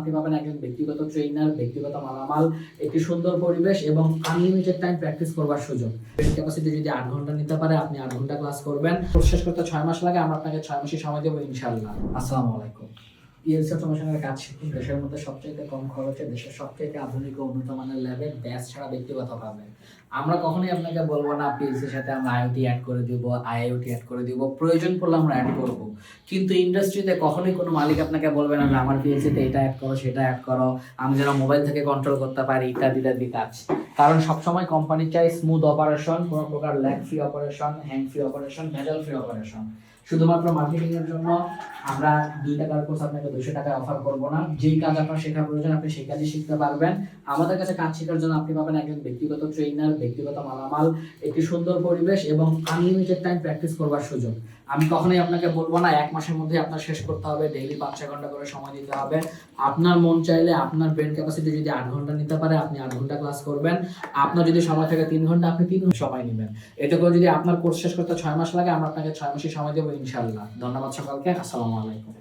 আপনি পাবেন একজন ব্যক্তিগত ট্রেনার, ব্যক্তিগত মালামাল, একটি সুন্দর পরিবেশ এবং আনলিমিটেড টাইম প্র্যাকটিস করবার সুযোগ। ক্যাপাসিটি যদি 8 ঘন্টা নিতে পারে, আপনি 8 ঘন্টা ক্লাস করবেন। কোর্স শেষ করতে 6 মাস লাগে, আমরা আপনাকে 6 মাসই সময় দেবো ইনশাআল্লাহ। আসসালামু আলাইকুম। পিএলসি অটোমেশনের কাজ শিখুন দেশের মধ্যে সবচেয়ে কম খরচে, দেশের সবচেয়ে আধুনিক ও উন্নত মানের ল্যাবে ব্যাচ ছাড়া ব্যক্তিগতভাবে। আমরা কখনোই আপনাকে বলবো না পিএলসির সাথে আমরা আইওটি অ্যাড করে দিব, আইওটি অ্যাড করে দিব, প্রয়োজন পড়লে আমরা অ্যাড করব। কিন্তু ইন্ডাস্ট্রিতে কখনোই কোনো মালিক আপনাকে বলবে না যে আমার পিএলসিতে এটা অ্যাড করো, সেটা অ্যাড করো, আমি যেন মোবাইল থেকে কন্ট্রোল করতে পারি ইত্যাদি কাজ। কারণ সবসময় কোম্পানি চাই স্মুথ অপারেশন, কোনো প্রকার lag free operation, hang free operation, ভেজাল ফ্রি অপারেশন। শুধুমাত্র মার্কেটিং এর জন্য আমরা 2 টাকার কোর্স আপনাকে 200 টাকায় অফার করব না। যেই কাজ আপনার শেখা প্রয়োজন আপনি সেই কাজই শিখতে পারবেন। আমাদের কাছে কাজ শেখার জন্য আপনি পাবেন একজন ব্যক্তিগত ট্রেনার, ব্যক্তিগত মালামাল, একটি সুন্দর পরিবেশ এবং আনলিমিটেড টাইম প্র্যাকটিস করবার সুযোগ। আমি কখনোই আপনাকে বলবো না 1 মাসের মধ্যে আপনার শেষ করতে হবে, ডেইলি 5-6 ঘন্টা করে সময় দিতে হবে। আপনার মন চাইলে আপনার ব্রেন ক্যাপাসিটি যদি 8 ঘন্টা নিতে পারে, আপনি 8 ঘন্টা ক্লাস করবেন। আপনার যদি সময় থাকে 3 ঘন্টা, আপনি 3 ঘন্টা সময় নেবেন। এটা করে যদি আপনার কোর্স শেষ করতে 6 মাস লাগে, আমরা আপনাকে 6 মাসই সময় দেবো ইনশাআল্লাহ। ধন্যবাদ সকলকে। আসসালামু আলাইকুম।